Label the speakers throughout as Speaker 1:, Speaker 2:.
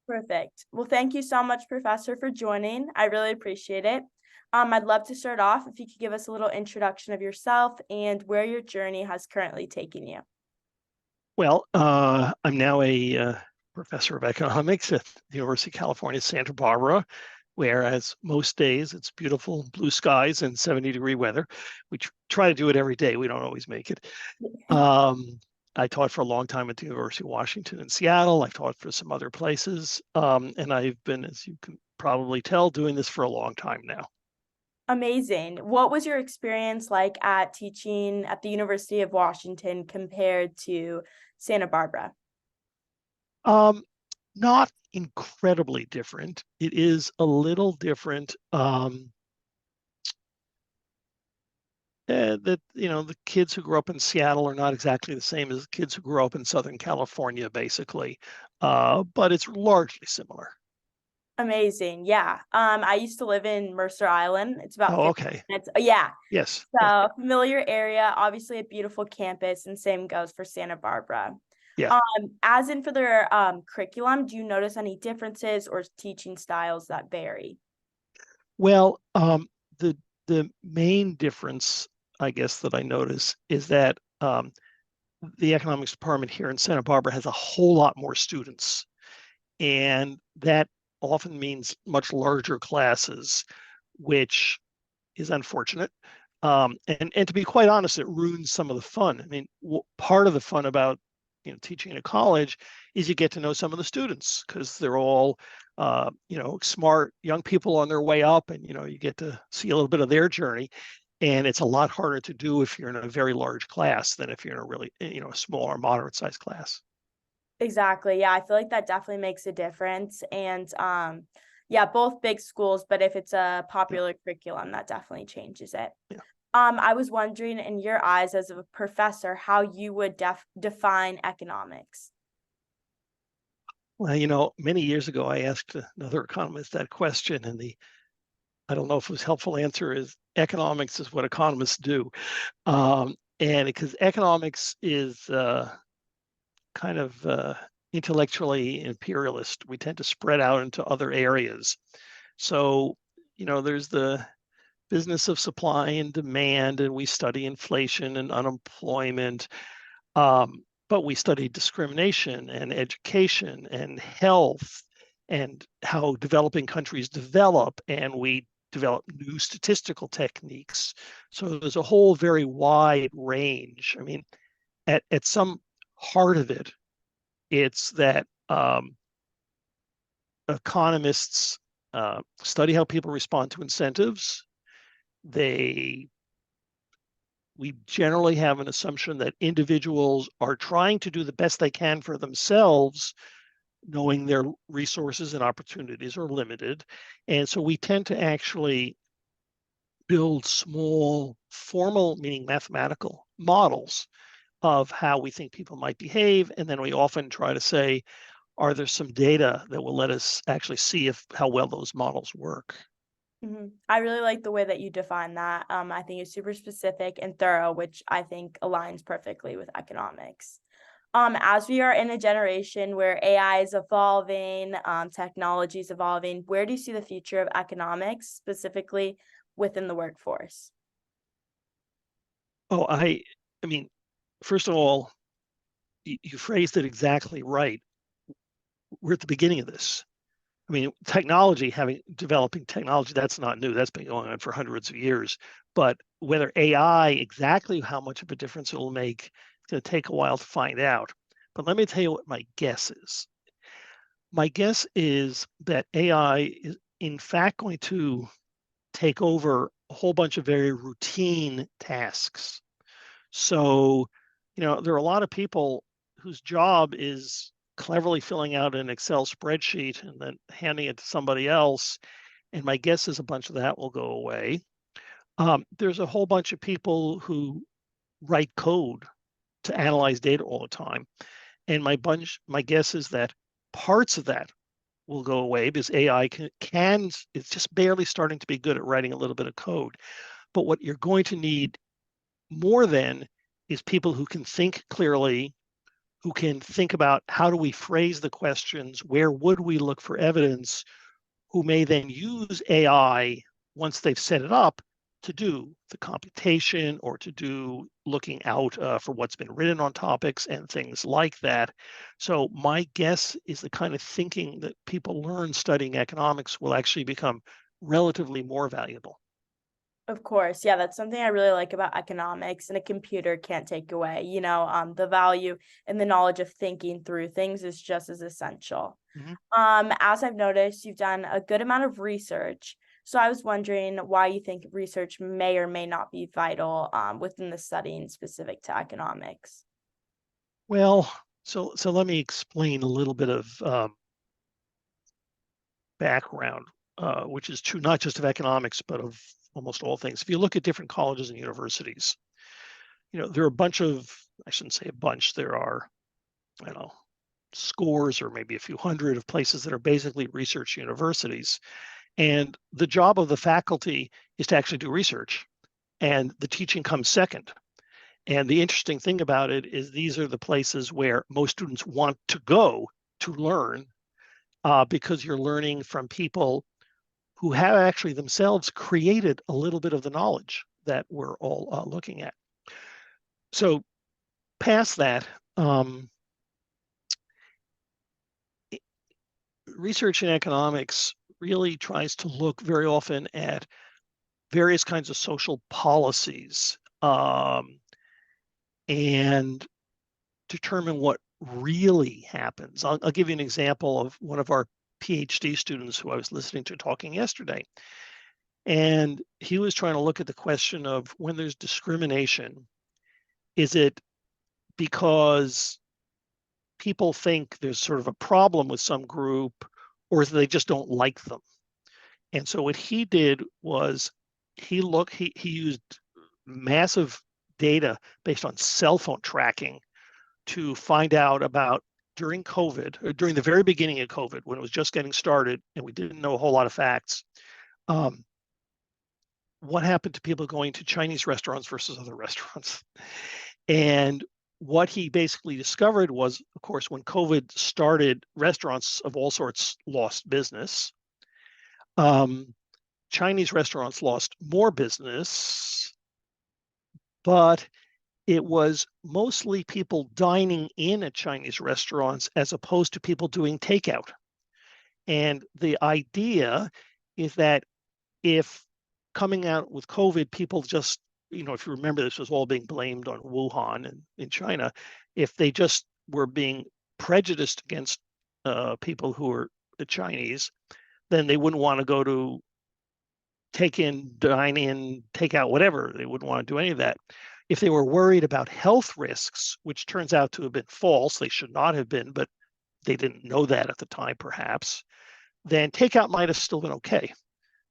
Speaker 1: Perfect. Well, thank you so much, Professor, for joining. I really appreciate it. I'd love to start off if you could give us a little introduction of yourself and where your journey has currently taken you.
Speaker 2: Well, I'm now a professor of economics at the University of California, Santa Barbara, whereas most days it's beautiful blue skies and 70-degree weather. We try to do it every day. We don't always make it. Um, I taught for a long time at the University of Washington in Seattle. I've taught for some other places. And I've been, as you can probably tell, doing this for a long time now.
Speaker 1: Amazing. What was your experience like at teaching at the University of Washington compared to Santa Barbara?
Speaker 2: Um, Not incredibly different. It is a little different. That the kids who grew up in Seattle are not exactly the same as the kids who grew up in Southern California, basically, but it's largely similar.
Speaker 1: Amazing. Yeah. I used to live in Mercer Island. It's about
Speaker 2: Oh,
Speaker 1: 50
Speaker 2: okay.
Speaker 1: minutes. Yeah.
Speaker 2: Yes. Yeah.
Speaker 1: So familiar area, obviously a beautiful campus, and same goes for Santa Barbara.
Speaker 2: Yeah.
Speaker 1: As in for their curriculum, do you notice any differences or teaching styles that vary?
Speaker 2: Well, the the main difference, I guess, that I notice is that the economics department here in Santa Barbara has a whole lot more students, and that often means much larger classes, which is unfortunate. And to be quite honest, it ruins some of the fun. I mean, part of the fun about teaching in a college is you get to know some of the students because they're all smart young people on their way up, and you get to see a little bit of their journey. And it's a lot harder to do if you're in a very large class than if you're in a really a small or moderate sized class.
Speaker 1: Exactly. Yeah, I feel like that definitely makes a difference. And yeah, both big schools, but if it's a
Speaker 2: Yeah,
Speaker 1: popular curriculum, that definitely changes it.
Speaker 2: yeah.
Speaker 1: I was wondering, in your eyes as a professor, how you would define economics.
Speaker 2: Well, many years ago, I asked another economist that question, and I don't know if it was helpful answer is economics is what economists do. And because economics is kind of intellectually imperialist, we tend to spread out into other areas. So, there's the business of supply and demand, and we study inflation and unemployment. But we study discrimination and education and health and how developing countries develop, and we develop new statistical techniques. So there's a whole very wide range. I mean, at some heart of it, it's that economists study how people respond to incentives. They We generally have an assumption that individuals are trying to do the best they can for themselves, knowing their resources and opportunities are limited. And so we tend to actually build small, formal, meaning mathematical models of how we think people might behave. And then we often try to say, are there some data that will let us actually see if how well those models work?
Speaker 1: I really like the way that you define that. I think it's super specific and thorough, which I think aligns perfectly with economics. As we are in a generation where AI is evolving, technology is evolving, where do you see the future of economics, specifically within the workforce?
Speaker 2: Oh, I mean, first of all, you phrased it exactly right. We're at the beginning of this. I mean, developing technology, that's not new. That's been going on for hundreds of years. But whether AI, exactly how much of a difference it will make, it's going to take a while to find out. But let me tell you what my guess is. My guess is that AI is, in fact, going to take over a whole bunch of very routine tasks. So, there are a lot of people whose job is cleverly filling out an Excel spreadsheet and then handing it to somebody else. And my guess is a bunch of that will go away. There's a whole bunch of people who write code to analyze data all the time. And my guess is that parts of that will go away because AI it's just barely starting to be good at writing a little bit of code. But what you're going to need more than is people who can think clearly, who can think about how do we phrase the questions, where would we look for evidence, who may then use AI once they've set it up to do the computation or to do looking out for what's been written on topics and things like that. So my guess is the kind of thinking that people learn studying economics will actually become relatively more valuable.
Speaker 1: Of course, yeah, that's something I really like about economics, and a computer can't take away. The value and the knowledge of thinking through things is just as essential.
Speaker 2: Mhm.
Speaker 1: As I've noticed, you've done a good amount of research. So I was wondering why you think research may or may not be vital within the studying specific to economics.
Speaker 2: Well, so let me explain a little bit of background, which is true not just of economics, but of almost all things. If you look at different colleges and universities, there are a bunch of, I shouldn't say a bunch, there are, I don't know, scores or maybe a few hundred of places that are basically research universities. And the job of the faculty is to actually do research, and the teaching comes second. And the interesting thing about it is these are the places where most students want to go to learn, because you're learning from people who have actually themselves created a little bit of the knowledge that we're all looking at. So past that, research in economics really tries to look very often at various kinds of social policies, and determine what really happens. I'll give you an example of one of our PhD students who I was listening to talking yesterday. And he was trying to look at the question of when there's discrimination, is it because people think there's sort of a problem with some group, or is they just don't like them? And so what he did was he used massive data based on cell phone tracking to find out about during COVID, or during the very beginning of COVID, when it was just getting started and we didn't know a whole lot of facts, um, what happened to people going to Chinese restaurants versus other restaurants. And what he basically discovered was, of course, when COVID started, restaurants of all sorts lost business. Um, Chinese restaurants lost more business, but it was mostly people dining in at Chinese restaurants as opposed to people doing takeout. And the idea is that if coming out with COVID, people just, if you remember, this was all being blamed on Wuhan and in China, if they just were being prejudiced against people who are the Chinese, then they wouldn't want to go to take in, dine in, take out, whatever. They wouldn't want to do any of that. If they were worried about health risks, which turns out to have been false, they should not have been, but they didn't know that at the time, perhaps, then takeout might have still been okay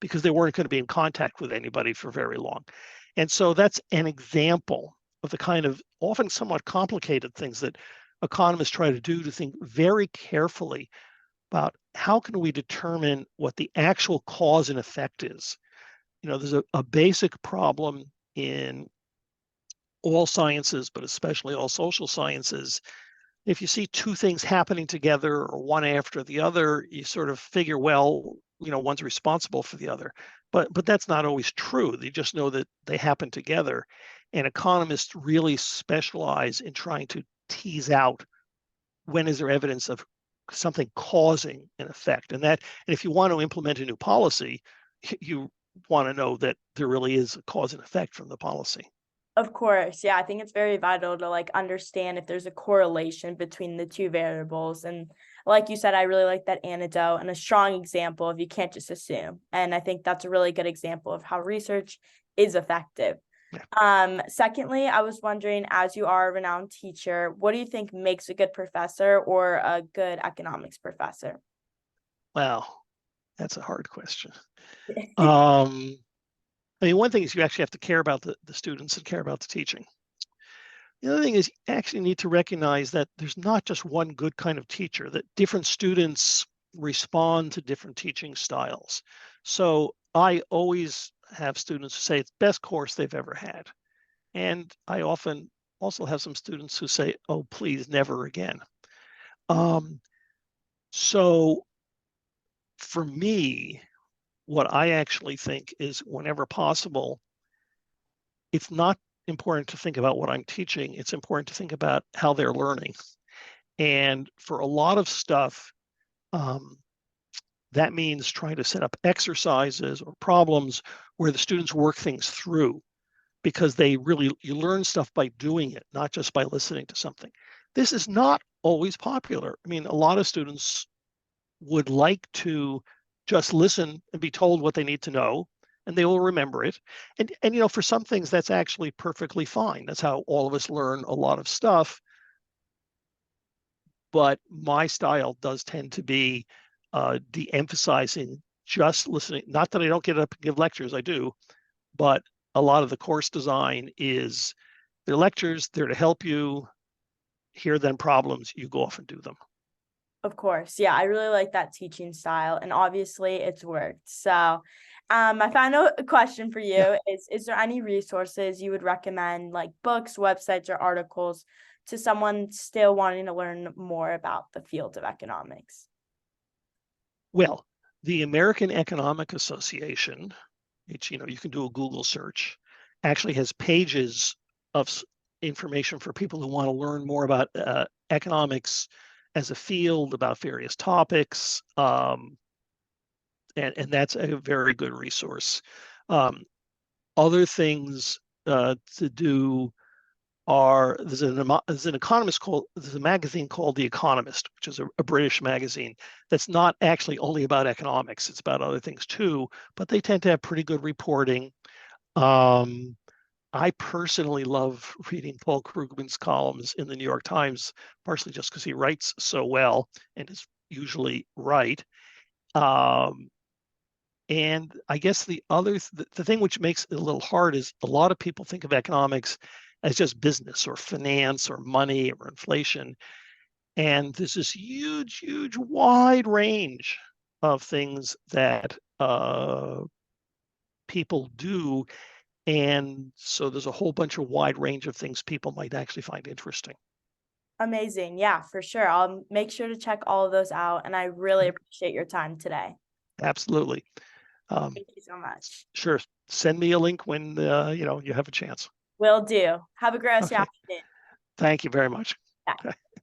Speaker 2: because they weren't going to be in contact with anybody for very long. And so that's an example of the kind of often somewhat complicated things that economists try to do, to think very carefully about how can we determine what the actual cause and effect is. There's a basic problem in all sciences, but especially all social sciences. If you see two things happening together or one after the other, you sort of figure, well, one's responsible for the other. But that's not always true. You just know that they happen together. And economists really specialize in trying to tease out when is there evidence of something causing an effect. And if you want to implement a new policy, you want to know that there really is a cause and effect from the policy.
Speaker 1: Of course, yeah, I think it's very vital to understand if there's a correlation between the two variables. And like you said, I really like that anecdote and a strong example of you can't just assume. And I think that's a really good example of how research is effective.
Speaker 2: Yeah.
Speaker 1: Secondly, I was wondering, as you are a renowned teacher, what do you think makes a good professor or a good economics professor?
Speaker 2: Well, that's a hard question. Um, one thing is you actually have to care about the students and care about the teaching. The other thing is you actually need to recognize that there's not just one good kind of teacher, that different students respond to different teaching styles. So I always have students who say it's the best course they've ever had. And I often also have some students who say, oh, please, never again. So for me, what I actually think is whenever possible, it's not important to think about what I'm teaching. It's important to think about how they're learning. And for a lot of stuff, that means trying to set up exercises or problems where the students work things through, because you learn stuff by doing it, not just by listening to something. This is not always popular. I mean, a lot of students would like to just listen and be told what they need to know, and they will remember it. And for some things, that's actually perfectly fine. That's how all of us learn a lot of stuff. But my style does tend to be de-emphasizing just listening. Not that I don't get up and give lectures, I do, but a lot of the course design is they're lectures, they're to help you hear them problems, you go off and do them.
Speaker 1: Of course. Yeah, I really like that teaching style, and obviously it's worked. So, my final question for
Speaker 2: Yeah.
Speaker 1: you is there any resources you would recommend, like books, websites, or articles to someone still wanting to learn more about the field of economics?
Speaker 2: Well, the American Economic Association, which you can do a Google search, actually has pages of information for people who want to learn more about economics as a field, about various topics, and that's a very good resource. Other things to do are there's an economist there's a magazine called The Economist, which is a British magazine that's not actually only about economics. It's about other things too, but they tend to have pretty good reporting. I personally love reading Paul Krugman's columns in the New York Times, partially just because he writes so well and is usually right. Um, and I guess the thing which makes it a little hard is a lot of people think of economics as just business or finance or money or inflation. And there's this huge, huge, wide range of things that people do. And so there's a whole bunch of wide range of things people might actually find interesting.
Speaker 1: Amazing. Yeah, for sure. I'll make sure to check all of those out, and I really
Speaker 2: Okay.
Speaker 1: appreciate your time today.
Speaker 2: Absolutely. Um,
Speaker 1: Thank you so much.
Speaker 2: sure. Send me a link when you have a chance.
Speaker 1: Will do. Have a great rest of your
Speaker 2: Okay.
Speaker 1: afternoon.
Speaker 2: Thank you very much.
Speaker 1: Bye.
Speaker 2: Okay.